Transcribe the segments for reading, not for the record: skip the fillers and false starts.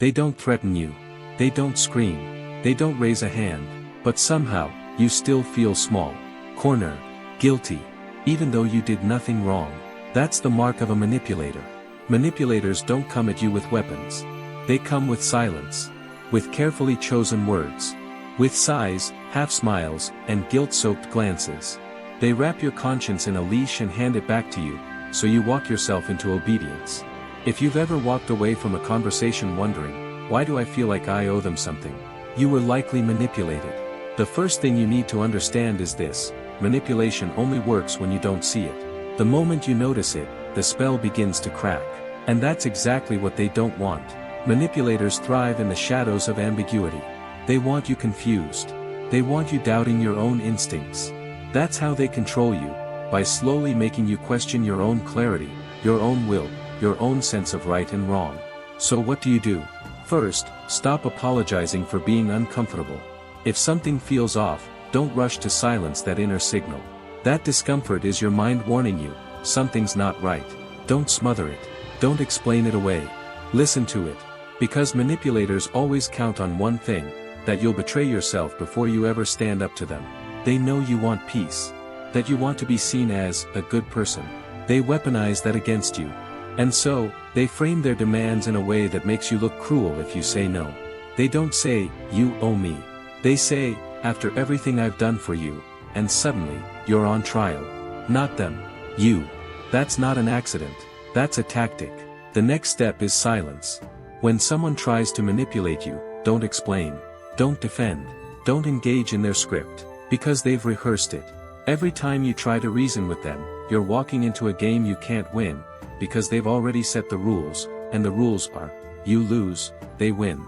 They don't threaten you. They don't scream. They don't raise a hand. But somehow, you still feel small, cornered, guilty, even though you did nothing wrong. That's the mark of a manipulator. Manipulators don't come at you with weapons. They come with silence, with carefully chosen words, with sighs, half-smiles, and guilt-soaked glances. They wrap your conscience in a leash and hand it back to you, so you walk yourself into obedience. If you've ever walked away from a conversation wondering, why do I feel like I owe them something? You were likely manipulated. The first thing you need to understand is this: manipulation only works when you don't see it. The moment you notice it, the spell begins to crack. And that's exactly what they don't want. Manipulators thrive in the shadows of ambiguity. They want you confused. They want you doubting your own instincts. That's how they control you, by slowly making you question your own clarity, your own will, your own sense of right and wrong. So what do? First, stop apologizing for being uncomfortable. If something feels off, don't rush to silence that inner signal. That discomfort is your mind warning you, something's not right. Don't smother it. Don't explain it away. Listen to it. Because manipulators always count on one thing, that you'll betray yourself before you ever stand up to them. They know you want peace. That you want to be seen as a good person. They weaponize that against you. And so, they frame their demands in a way that makes you look cruel if you say no. They don't say, "You owe me." They say, "After everything I've done for you," and suddenly, you're on trial. Not them. You. That's not an accident. That's a tactic. The next step is silence. When someone tries to manipulate you, don't explain. Don't defend. Don't engage in their script, because they've rehearsed it. Every time you try to reason with them, you're walking into a game you can't win, because they've already set the rules, and the rules are, you lose, they win.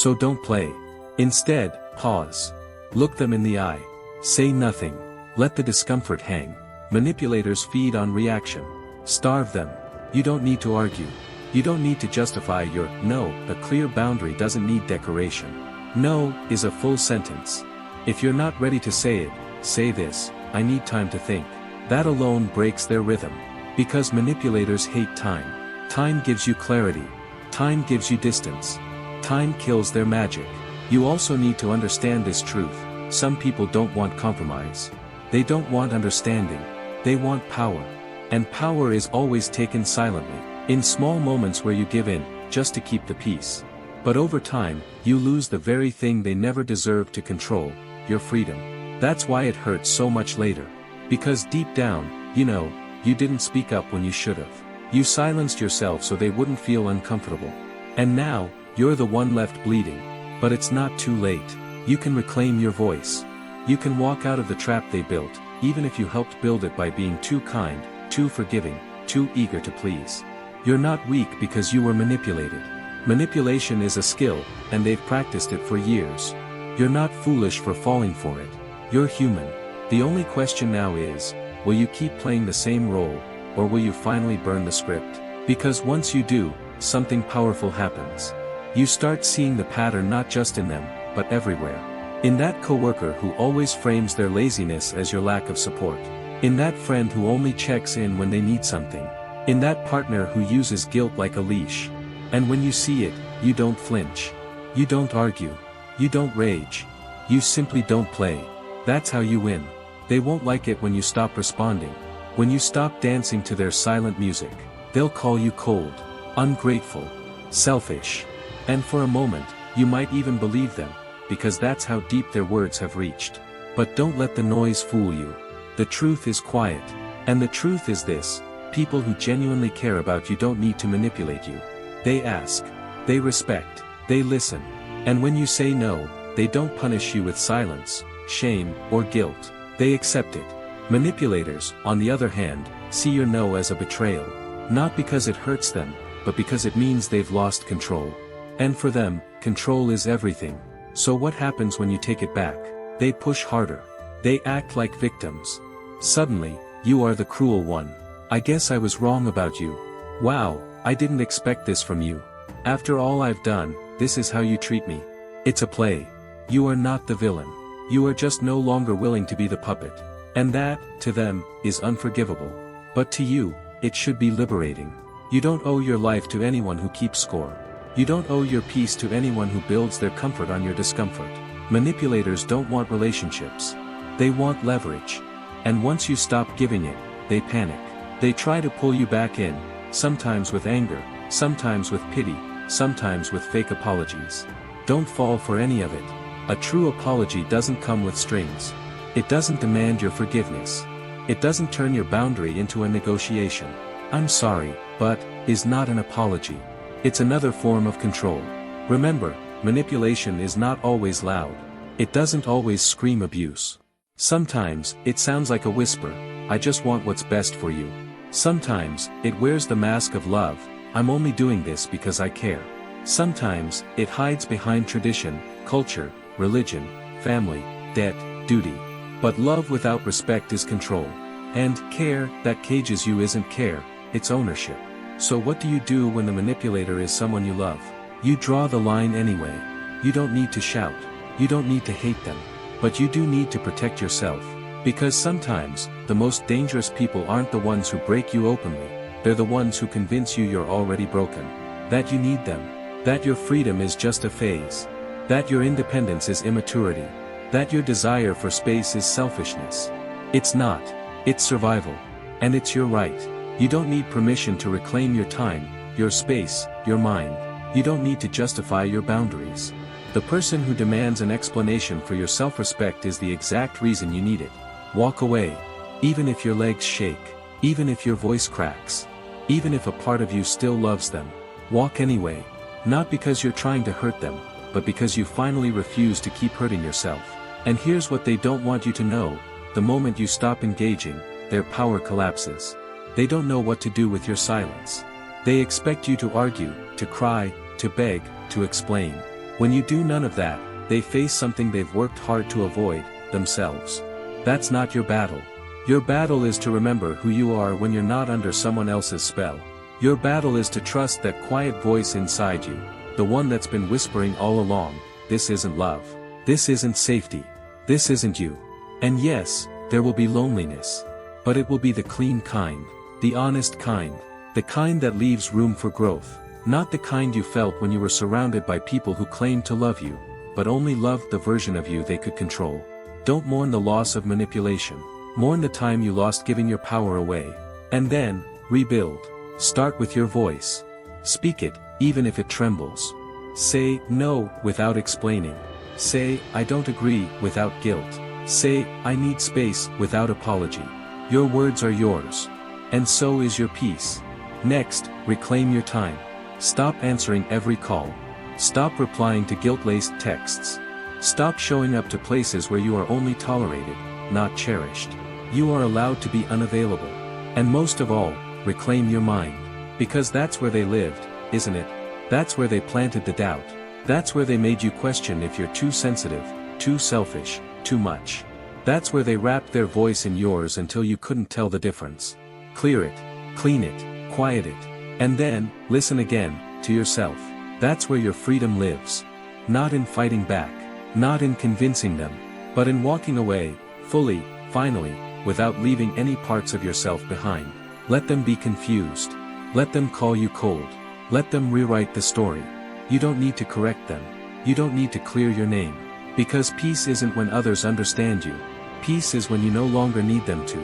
So don't play. Instead, pause. Look them in the eye. Say nothing. Let the discomfort hang. Manipulators feed on reaction. Starve them. You don't need to argue. You don't need to justify your no. A clear boundary doesn't need decoration. No is a full sentence. If you're not ready to say it, say this: I need time to think. That alone breaks their rhythm. Because manipulators hate time. Time gives you clarity. Time gives you distance. Time kills their magic. You also need to understand this truth: some people don't want compromise. They don't want understanding. They want power. And power is always taken silently, in small moments where you give in, just to keep the peace. But over time, you lose the very thing they never deserved to control: your freedom. That's why it hurts so much later. Because deep down, you know, you didn't speak up when you should've. You silenced yourself so they wouldn't feel uncomfortable. And now, you're the one left bleeding. But it's not too late. You can reclaim your voice. You can walk out of the trap they built, even if you helped build it by being too kind, too forgiving, too eager to please. You're not weak because you were manipulated. Manipulation is a skill, and they've practiced it for years. You're not foolish for falling for it. You're human. The only question now is, will you keep playing the same role, or will you finally burn the script? Because once you do, something powerful happens. You start seeing the pattern not just in them, but everywhere. In that coworker who always frames their laziness as your lack of support. In that friend who only checks in when they need something. In that partner who uses guilt like a leash. And when you see it, you don't flinch. You don't argue. You don't rage. You simply don't play. That's how you win. They won't like it when you stop responding. When you stop dancing to their silent music. They'll call you cold, ungrateful, selfish. And for a moment, you might even believe them, because that's how deep their words have reached. But don't let the noise fool you. The truth is quiet. And the truth is this: people who genuinely care about you don't need to manipulate you. They ask. They respect. They listen. And when you say no, they don't punish you with silence, shame, or guilt. They accept it. Manipulators, on the other hand, see your no as a betrayal. Not because it hurts them, but because it means they've lost control. And for them, control is everything. So what happens when you take it back? They push harder. They act like victims. Suddenly, you are the cruel one. I guess I was wrong about you. Wow, I didn't expect this from you. After all I've done, this is how you treat me. It's a play. You are not the villain. You are just no longer willing to be the puppet. And that, to them, is unforgivable. But to you, it should be liberating. You don't owe your life to anyone who keeps score. You don't owe your peace to anyone who builds their comfort on your discomfort. Manipulators don't want relationships. They want leverage. And once you stop giving it, they panic. They try to pull you back in, sometimes with anger, sometimes with pity, sometimes with fake apologies. Don't fall for any of it. A true apology doesn't come with strings. It doesn't demand your forgiveness. It doesn't turn your boundary into a negotiation. "I'm sorry, but," is not an apology. It's another form of control. Remember, manipulation is not always loud. It doesn't always scream abuse. Sometimes, it sounds like a whisper, "I just want what's best for you." Sometimes, it wears the mask of love, "I'm only doing this because I care." Sometimes, it hides behind tradition, culture, religion, family, debt, duty. But love without respect is control. And care that cages you isn't care, it's ownership. So what do you do when the manipulator is someone you love? You draw the line anyway. You don't need to shout. You don't need to hate them. But you do need to protect yourself. Because sometimes, the most dangerous people aren't the ones who break you openly, they're the ones who convince you you're already broken. That you need them. That your freedom is just a phase. That your independence is immaturity. That your desire for space is selfishness. It's not. It's survival. And it's your right. You don't need permission to reclaim your time, your space, your mind. You don't need to justify your boundaries. The person who demands an explanation for your self-respect is the exact reason you need it. Walk away. Even if your legs shake. Even if your voice cracks. Even if a part of you still loves them. Walk anyway. Not because you're trying to hurt them, but because you finally refuse to keep hurting yourself. And here's what they don't want you to know: the moment you stop engaging, their power collapses. They don't know what to do with your silence. They expect you to argue, to cry, to beg, to explain. When you do none of that, they face something they've worked hard to avoid, themselves. That's not your battle. Your battle is to remember who you are when you're not under someone else's spell. Your battle is to trust that quiet voice inside you, the one that's been whispering all along, "This isn't love. This isn't safety. This isn't you." And yes, there will be loneliness. But it will be the clean kind, the honest kind, the kind that leaves room for growth. Not the kind you felt when you were surrounded by people who claimed to love you, but only loved the version of you they could control. Don't mourn the loss of manipulation. Mourn the time you lost giving your power away. And then, rebuild. Start with your voice. Speak it, even if it trembles. Say no without explaining. Say I don't agree without guilt. Say I need space without apology. Your words are yours. And so is your peace. Next, reclaim your time. Stop answering every call. Stop replying to guilt-laced texts. Stop showing up to places where you are only tolerated, not cherished. You are allowed to be unavailable. And most of all, reclaim your mind. Because that's where they lived, isn't it? That's where they planted the doubt. That's where they made you question if you're too sensitive, too selfish, too much. That's where they wrapped their voice in yours until you couldn't tell the difference. Clear it, clean it, quiet it. And then, listen again, to yourself. That's where your freedom lives. Not in fighting back. Not in convincing them. But in walking away, fully, finally, without leaving any parts of yourself behind. Let them be confused. Let them call you cold. Let them rewrite the story. You don't need to correct them. You don't need to clear your name. Because peace isn't when others understand you. Peace is when you no longer need them to.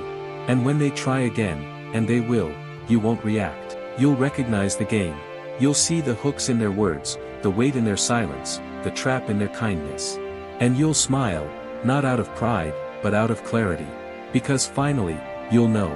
And when they try again, and they will, you won't react. You'll recognize the game. You'll see the hooks in their words, the weight in their silence, the trap in their kindness. And you'll smile, not out of pride, but out of clarity. Because finally, you'll know.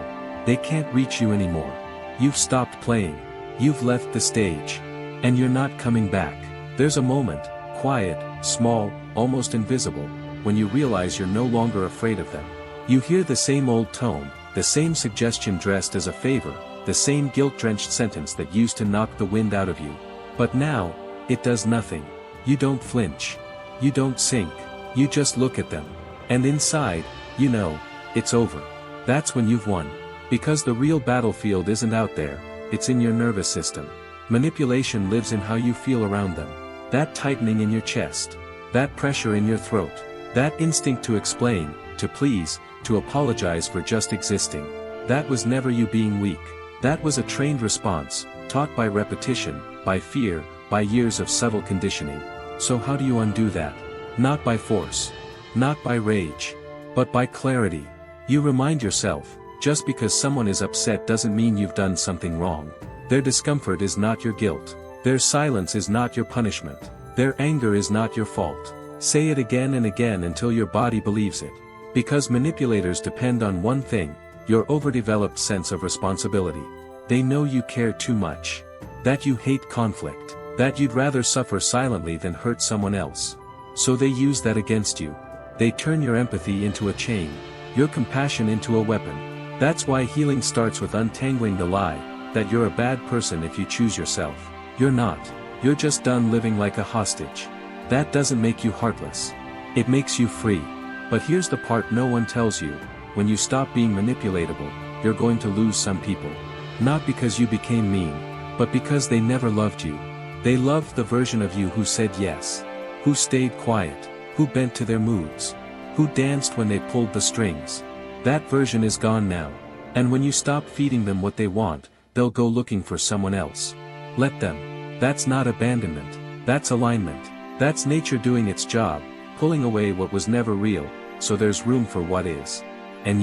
They can't reach you anymore. You've stopped playing. You've left the stage. And you're not coming back. There's a moment, quiet, small, almost invisible, when you realize you're no longer afraid of them. You hear the same old tone, the same suggestion dressed as a favor, the same guilt-drenched sentence that used to knock the wind out of you. But now, it does nothing. You don't flinch. You don't sink. You just look at them. And inside, you know, it's over. That's when you've won. Because the real battlefield isn't out there, it's in your nervous system. Manipulation lives in how you feel around them. That tightening in your chest. That pressure in your throat. That instinct to explain, to please, to apologize for just existing. That was never you being weak. That was a trained response, taught by repetition, by fear, by years of subtle conditioning. So how do you undo that? Not by force. Not by rage. But by clarity. You remind yourself, just because someone is upset doesn't mean you've done something wrong. Their discomfort is not your guilt. Their silence is not your punishment. Their anger is not your fault. Say it again and again until your body believes it. Because manipulators depend on one thing, your overdeveloped sense of responsibility. They know you care too much. That you hate conflict. That you'd rather suffer silently than hurt someone else. So they use that against you. They turn your empathy into a chain. Your compassion into a weapon. That's why healing starts with untangling the lie, that you're a bad person if you choose yourself. You're not. You're just done living like a hostage. That doesn't make you heartless. It makes you free. But here's the part no one tells you, when you stop being manipulatable, you're going to lose some people. Not because you became mean, but because they never loved you. They loved the version of you who said yes. Who stayed quiet. Who bent to their moods. Who danced when they pulled the strings. That version is gone now. And when you stop feeding them what they want, they'll go looking for someone else. Let them. That's not abandonment. That's alignment. That's nature doing its job, pulling away what was never real, so there's room for what is. And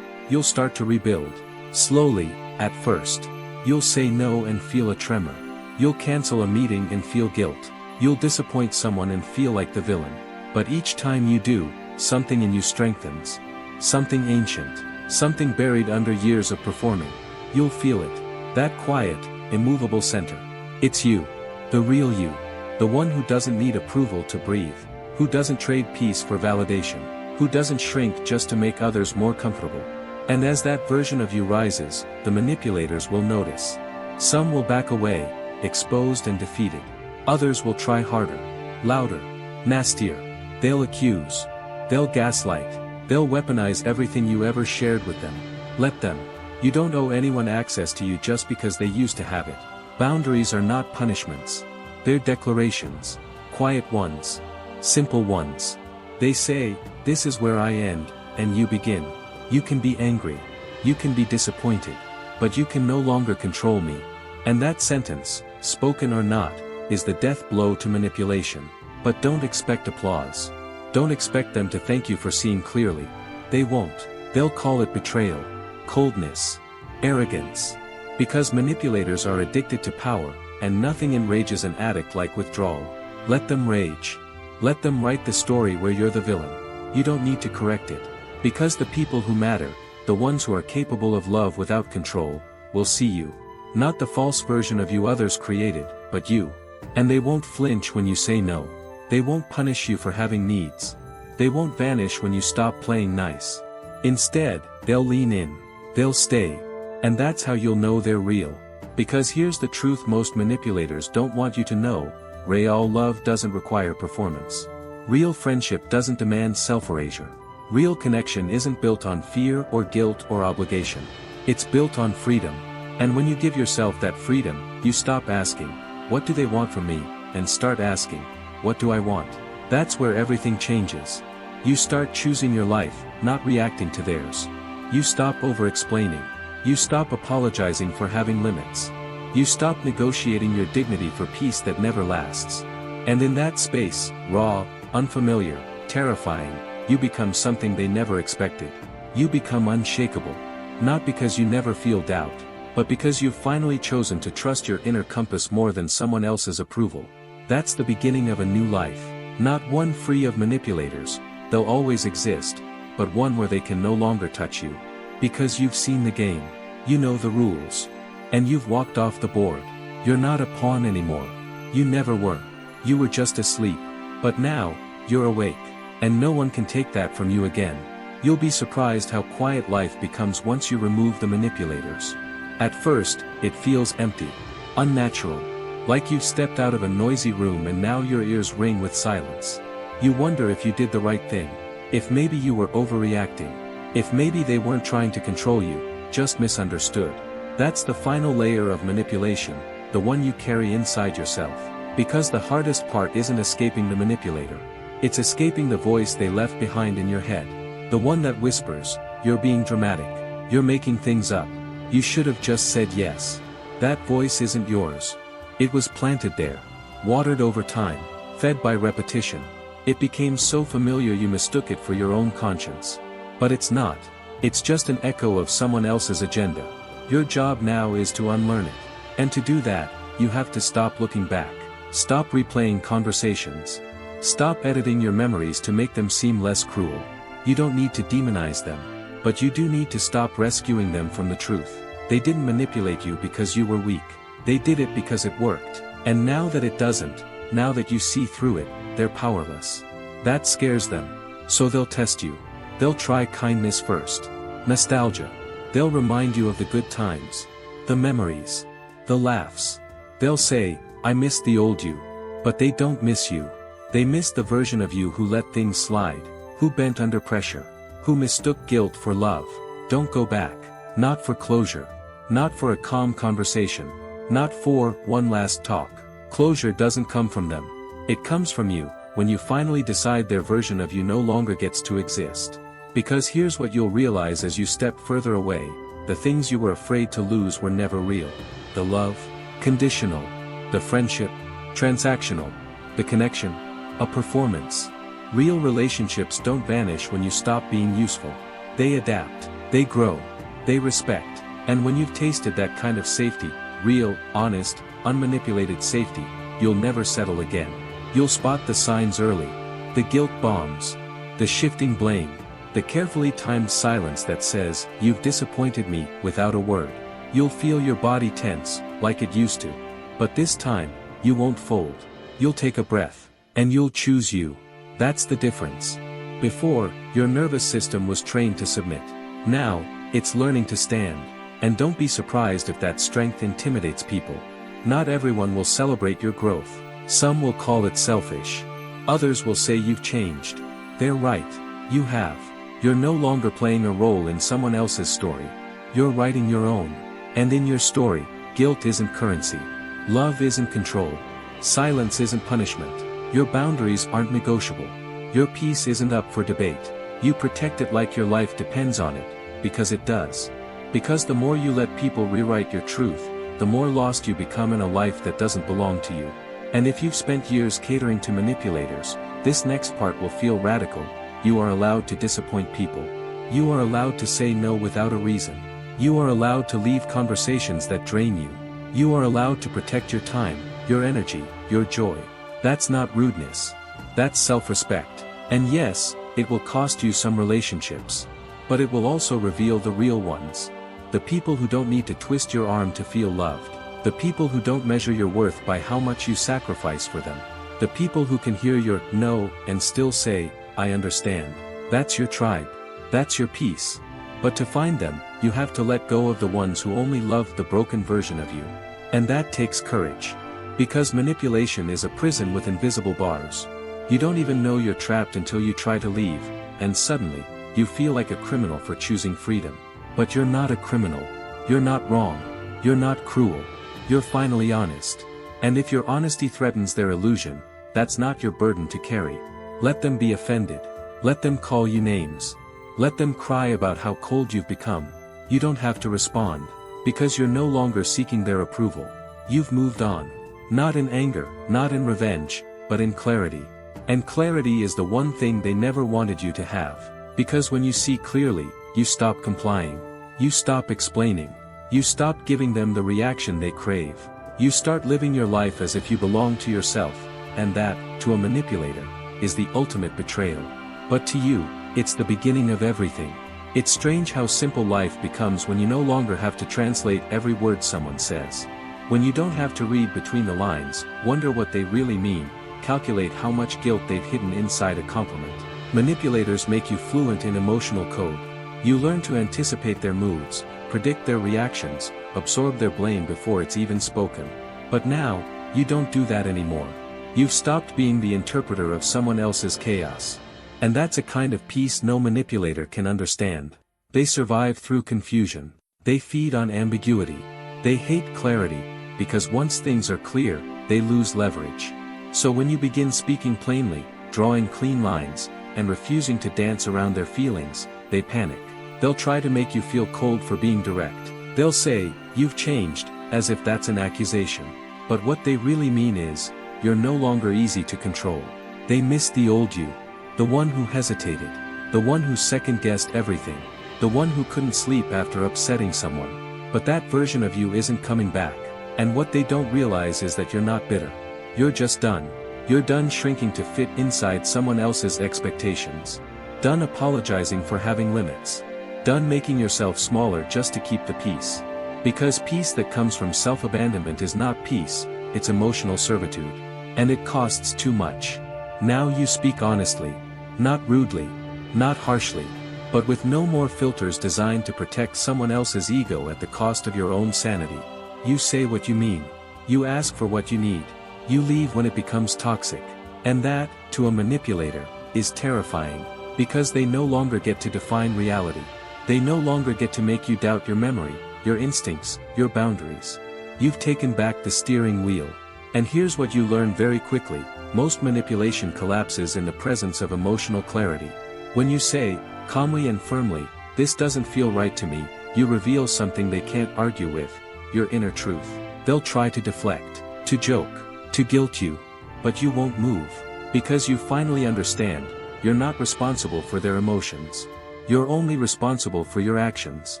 you'll start to rebuild. Slowly, at first. You'll say no and feel a tremor. You'll cancel a meeting and feel guilt. You'll disappoint someone and feel like the villain. But each time you do, something in you strengthens. Something ancient. Something buried under years of performing. You'll feel it. That quiet, immovable center. It's you. The real you. The one who doesn't need approval to breathe. Who doesn't trade peace for validation. Who doesn't shrink just to make others more comfortable. And as that version of you rises, the manipulators will notice. Some will back away, exposed and defeated. Others will try harder, louder, nastier. They'll accuse. They'll gaslight. They'll weaponize everything you ever shared with them. Let them. You don't owe anyone access to you just because they used to have it. Boundaries are not punishments. They're declarations. Quiet ones. Simple ones. They say, this is where I end, and you begin. You can be angry. You can be disappointed. But you can no longer control me. And that sentence, spoken or not, is the death blow to manipulation. But don't expect applause. Don't expect them to thank you for seeing clearly. They won't. They'll call it betrayal, coldness, arrogance. Because manipulators are addicted to power, and nothing enrages an addict like withdrawal. Let them rage. Let them write the story where you're the villain. You don't need to correct it. Because the people who matter, the ones who are capable of love without control, will see you. Not the false version of you others created, but you. And they won't flinch when you say no. They won't punish you for having needs. They won't vanish when you stop playing nice. Instead, they'll lean in. They'll stay. And that's how you'll know they're real. Because here's the truth most manipulators don't want you to know, real love doesn't require performance. Real friendship doesn't demand self-erasure. Real connection isn't built on fear or guilt or obligation. It's built on freedom. And when you give yourself that freedom, you stop asking, what do they want from me, and start asking, what do I want? That's where everything changes. You start choosing your life, not reacting to theirs. You stop over-explaining. You stop apologizing for having limits. You stop negotiating your dignity for peace that never lasts. And in that space, raw, unfamiliar, terrifying, you become something they never expected. You become unshakable. Not because you never feel doubt, but because you've finally chosen to trust your inner compass more than someone else's approval. That's the beginning of a new life. Not one free of manipulators, they'll always exist, but one where they can no longer touch you. Because you've seen the game. You know the rules. And you've walked off the board. You're not a pawn anymore. You never were. You were just asleep. But now, you're awake. And no one can take that from you again. You'll be surprised how quiet life becomes once you remove the manipulators. At first, it feels empty. Unnatural. Like you've stepped out of a noisy room and now your ears ring with silence. You wonder if you did the right thing. If maybe you were overreacting. If maybe they weren't trying to control you, just misunderstood. That's the final layer of manipulation, the one you carry inside yourself. Because the hardest part isn't escaping the manipulator. It's escaping the voice they left behind in your head. The one that whispers, you're being dramatic. You're making things up. You should have just said yes. That voice isn't yours. It was planted there. watered over time, fed by repetition. It became so familiar you mistook it for your own conscience. But it's not. It's just an echo of someone else's agenda. Your job now is to unlearn it. And to do that, you have to stop looking back. Stop replaying conversations. Stop editing your memories to make them seem less cruel. You don't need to demonize them. But you do need to stop rescuing them from the truth. They didn't manipulate you because you were weak. They did it because it worked. And now that it doesn't, now that you see through it, they're powerless. That scares them. So they'll test you. They'll try kindness first. Nostalgia. They'll remind you of the good times. The memories. The laughs. They'll say, I miss the old you. But they don't miss you. They miss the version of you who let things slide, who bent under pressure, who mistook guilt for love. Don't go back. Not for closure. Not for a calm conversation. Not for one last talk. Closure doesn't come from them. It comes from you, when you finally decide their version of you no longer gets to exist. Because here's what you'll realize as you step further away: the things you were afraid to lose were never real. The love, conditional. The friendship, transactional. The connection, a performance. Real relationships don't vanish when you stop being useful. They adapt, they grow, they respect. And when you've tasted that kind of safety, real, honest, unmanipulated safety, you'll never settle again. You'll spot the signs early. The guilt bombs. The shifting blame. The carefully timed silence that says, you've disappointed me, without a word. You'll feel your body tense, like it used to. But this time, you won't fold. You'll take a breath. And you'll choose you. That's the difference. Before, your nervous system was trained to submit. Now, it's learning to stand. And don't be surprised if that strength intimidates people. Not everyone will celebrate your growth. Some will call it selfish. Others will say you've changed. They're right. You have. You're no longer playing a role in someone else's story. You're writing your own. And in your story, guilt isn't currency. Love isn't control. Silence isn't punishment. Your boundaries aren't negotiable. Your peace isn't up for debate. You protect it like your life depends on it, because it does. Because the more you let people rewrite your truth, the more lost you become in a life that doesn't belong to you. And if you've spent years catering to manipulators, this next part will feel radical. You are allowed to disappoint people. You are allowed to say no without a reason. You are allowed to leave conversations that drain you. You are allowed to protect your time, your energy, your joy. That's not rudeness. That's self-respect. And yes, it will cost you some relationships. But it will also reveal the real ones. The people who don't need to twist your arm to feel loved. The people who don't measure your worth by how much you sacrifice for them. The people who can hear your no and still say, I understand. That's your tribe. That's your peace. But to find them, you have to let go of the ones who only love the broken version of you. And that takes courage. Because manipulation is a prison with invisible bars. You don't even know you're trapped until you try to leave, and suddenly, you feel like a criminal for choosing freedom. But you're not a criminal. You're not wrong. You're not cruel. You're finally honest. And if your honesty threatens their illusion, that's not your burden to carry. Let them be offended. Let them call you names. Let them cry about how cold you've become. You don't have to respond, because you're no longer seeking their approval. You've moved on. Not in anger, not in revenge, but in clarity. And clarity is the one thing they never wanted you to have. Because when you see clearly, you stop complying. You stop explaining. You stop giving them the reaction they crave. You start living your life as if you belong to yourself, and that, to a manipulator, is the ultimate betrayal. But to you, it's the beginning of everything. It's strange how simple life becomes when you no longer have to translate every word someone says. When you don't have to read between the lines, wonder what they really mean, calculate how much guilt they've hidden inside a compliment. Manipulators make you fluent in emotional code. You learn to anticipate their moods, predict their reactions, absorb their blame before it's even spoken. But now, you don't do that anymore. You've stopped being the interpreter of someone else's chaos. And that's a kind of peace no manipulator can understand. They survive through confusion. They feed on ambiguity. They hate clarity, because once things are clear, they lose leverage. So when you begin speaking plainly, drawing clean lines, and refusing to dance around their feelings, they panic. They'll try to make you feel cold for being direct. They'll say, you've changed, as if that's an accusation. But what they really mean is, you're no longer easy to control. They miss the old you. The one who hesitated. The one who second-guessed everything. The one who couldn't sleep after upsetting someone. But that version of you isn't coming back. And what they don't realize is that you're not bitter. You're just done. You're done shrinking to fit inside someone else's expectations. Done apologizing for having limits. Done making yourself smaller just to keep the peace. Because peace that comes from self-abandonment is not peace, it's emotional servitude. And it costs too much. Now you speak honestly. Not rudely. Not harshly. But with no more filters designed to protect someone else's ego at the cost of your own sanity. You say what you mean. You ask for what you need. You leave when it becomes toxic. And that, to a manipulator, is terrifying. Because they no longer get to define reality. They no longer get to make you doubt your memory, your instincts, your boundaries. You've taken back the steering wheel. And here's what you learn very quickly: most manipulation collapses in the presence of emotional clarity. When you say, calmly and firmly, "This doesn't feel right to me," you reveal something they can't argue with, your inner truth. They'll try to deflect, to joke, to guilt you. But you won't move. Because you finally understand, you're not responsible for their emotions. You're only responsible for your actions.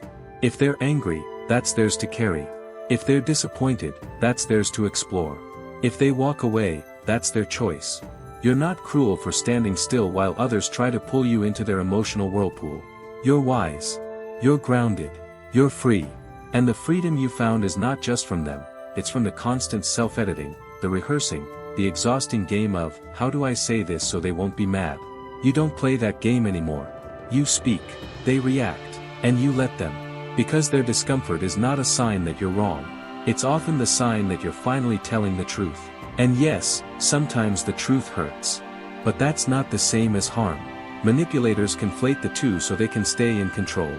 If they're angry, that's theirs to carry. If they're disappointed, that's theirs to explore. If they walk away, that's their choice. You're not cruel for standing still while others try to pull you into their emotional whirlpool. You're wise. You're grounded. You're free. And the freedom you found is not just from them, it's from the constant self-editing, the rehearsing, the exhausting game of, how do I say this so they won't be mad? You don't play that game anymore. You speak, they react, and you let them. Because their discomfort is not a sign that you're wrong. It's often the sign that you're finally telling the truth. And yes, sometimes the truth hurts. But that's not the same as harm. Manipulators conflate the two so they can stay in control.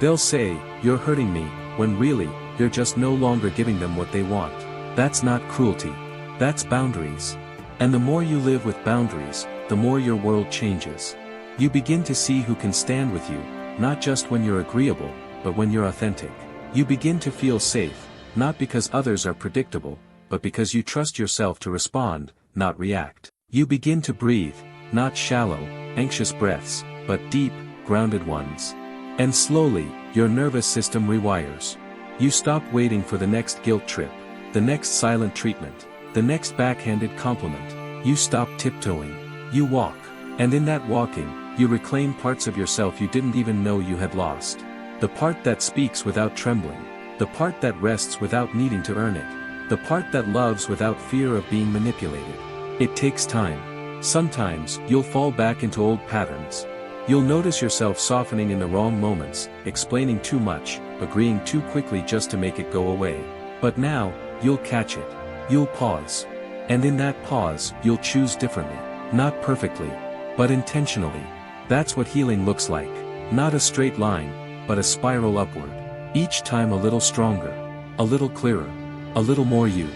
They'll say, "You're hurting me," when really, you're just no longer giving them what they want. That's not cruelty. That's boundaries. And the more you live with boundaries, the more your world changes. You begin to see who can stand with you, not just when you're agreeable, but when you're authentic. You begin to feel safe, not because others are predictable, but because you trust yourself to respond, not react. You begin to breathe, not shallow, anxious breaths, but deep, grounded ones. And slowly, your nervous system rewires. You stop waiting for the next guilt trip, the next silent treatment, the next backhanded compliment. You stop tiptoeing. You walk. And in that walking, you reclaim parts of yourself you didn't even know you had lost. The part that speaks without trembling. The part that rests without needing to earn it. The part that loves without fear of being manipulated. It takes time. Sometimes, you'll fall back into old patterns. You'll notice yourself softening in the wrong moments, explaining too much, agreeing too quickly just to make it go away. But now, you'll catch it. You'll pause. And in that pause, you'll choose differently. Not perfectly, but intentionally. That's what healing looks like. Not a straight line, but a spiral upward. Each time a little stronger, a little clearer, a little more you.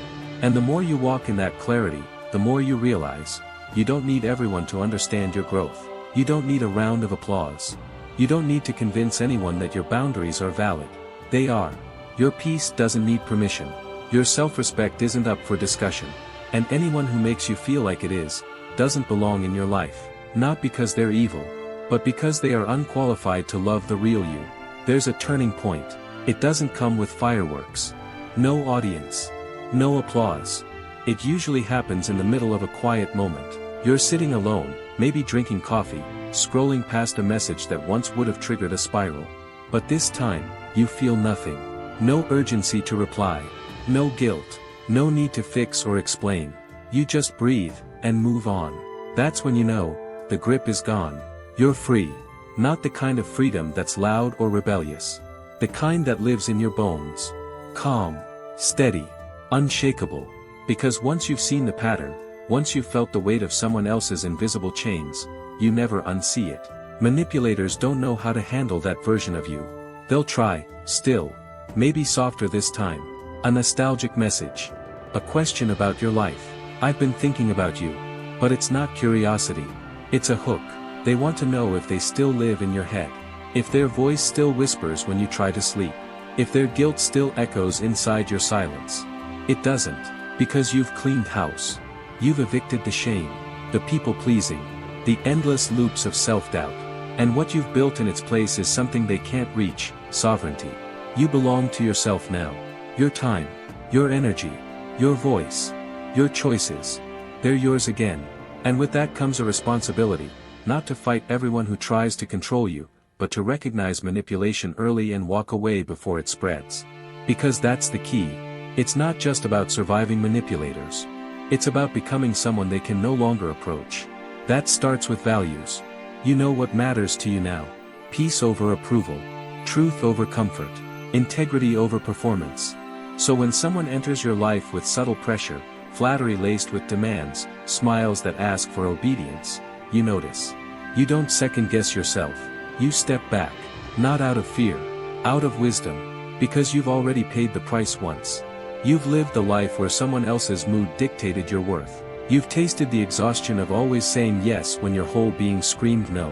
And the more you walk in that clarity, the more you realize, you don't need everyone to understand your growth. You don't need a round of applause. You don't need to convince anyone that your boundaries are valid. They are. Your peace doesn't need permission. Your self-respect isn't up for discussion. And anyone who makes you feel like it is, doesn't belong in your life. Not because they're evil, but because they are unqualified to love the real you. There's a turning point. It doesn't come with fireworks. No audience. No applause. It usually happens in the middle of a quiet moment. You're sitting alone, maybe drinking coffee, scrolling past a message that once would have triggered a spiral. But this time, you feel nothing. No urgency to reply. No guilt. No need to fix or explain. You just breathe, and move on. That's when you know, the grip is gone. You're free. Not the kind of freedom that's loud or rebellious. The kind that lives in your bones. Calm. Steady. Unshakable. Because once you've seen the pattern, once you've felt the weight of someone else's invisible chains, you never unsee it. Manipulators don't know how to handle that version of you. They'll try, still. Maybe softer this time. A nostalgic message. A question about your life. I've been thinking about you. But it's not curiosity. It's a hook. They want to know if they still live in your head. If their voice still whispers when you try to sleep. If their guilt still echoes inside your silence. It doesn't. Because you've cleaned house. You've evicted the shame, the people-pleasing, the endless loops of self-doubt. And what you've built in its place is something they can't reach: sovereignty. You belong to yourself now. Your time, your energy, your voice, your choices. They're yours again. And with that comes a responsibility, not to fight everyone who tries to control you, but to recognize manipulation early and walk away before it spreads. Because that's the key. It's not just about surviving manipulators. It's about becoming someone they can no longer approach. That starts with values. You know what matters to you now. Peace over approval. Truth over comfort. Integrity over performance. So when someone enters your life with subtle pressure, flattery laced with demands, smiles that ask for obedience, you notice. You don't second-guess yourself. You step back. Not out of fear. Out of wisdom. Because you've already paid the price once. You've lived a life where someone else's mood dictated your worth. You've tasted the exhaustion of always saying yes when your whole being screamed no.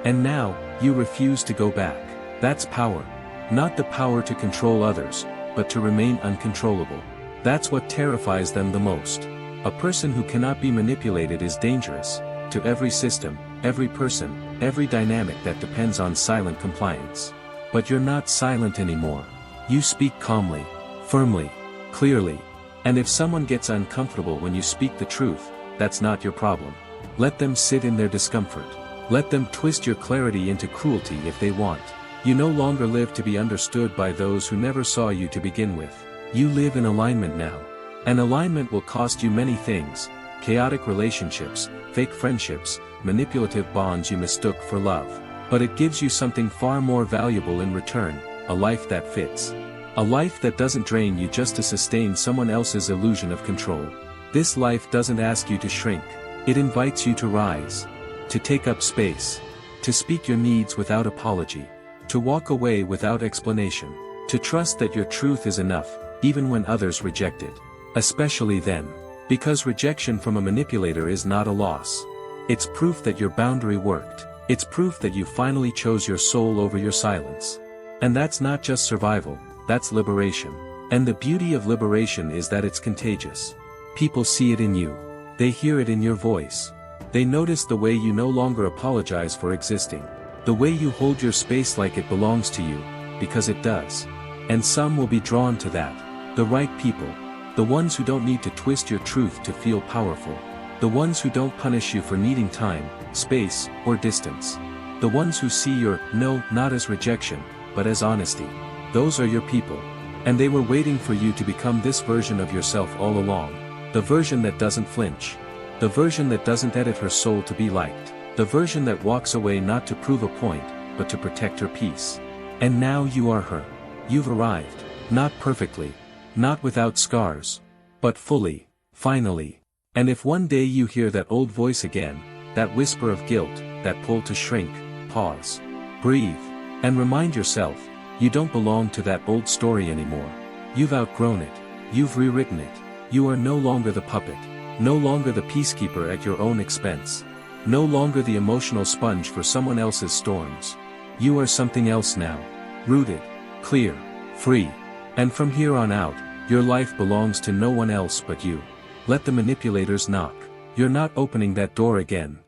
And now, you refuse to go back. That's power. Not the power to control others, but to remain uncontrollable. That's what terrifies them the most. A person who cannot be manipulated is dangerous, to every system, every person, every dynamic that depends on silent compliance. But you're not silent anymore. You speak calmly, firmly, clearly. And if someone gets uncomfortable when you speak the truth, that's not your problem. Let them sit in their discomfort. Let them twist your clarity into cruelty if they want. You no longer live to be understood by those who never saw you to begin with. You live in alignment now. And alignment will cost you many things: chaotic relationships, fake friendships, manipulative bonds you mistook for love. But it gives you something far more valuable in return: a life that fits. A life that doesn't drain you just to sustain someone else's illusion of control. This life doesn't ask you to shrink. It invites you to rise. To take up space. To speak your needs without apology. To walk away without explanation. To trust that your truth is enough, even when others reject it. Especially then. Because rejection from a manipulator is not a loss. It's proof that your boundary worked. It's proof that you finally chose your soul over your silence. And that's not just survival, that's liberation. And the beauty of liberation is that it's contagious. People see it in you. They hear it in your voice. They notice the way you no longer apologize for existing. The way you hold your space like it belongs to you, because it does. And some will be drawn to that. The right people. The ones who don't need to twist your truth to feel powerful. The ones who don't punish you for needing time, space, or distance. The ones who see your no not as rejection, but as honesty. Those are your people. And they were waiting for you to become this version of yourself all along. The version that doesn't flinch. The version that doesn't edit her soul to be liked. The version that walks away not to prove a point, but to protect her peace. And now you are her. You've arrived. Not perfectly. Not without scars. But fully. Finally. And if one day you hear that old voice again, that whisper of guilt, that pull to shrink, pause. Breathe. And remind yourself, you don't belong to that old story anymore. You've outgrown it. You've rewritten it. You are no longer the puppet. No longer the peacekeeper at your own expense. No longer the emotional sponge for someone else's storms. You are something else now. Rooted. Clear. Free. And from here on out, your life belongs to no one else but you. Let the manipulators knock. You're not opening that door again.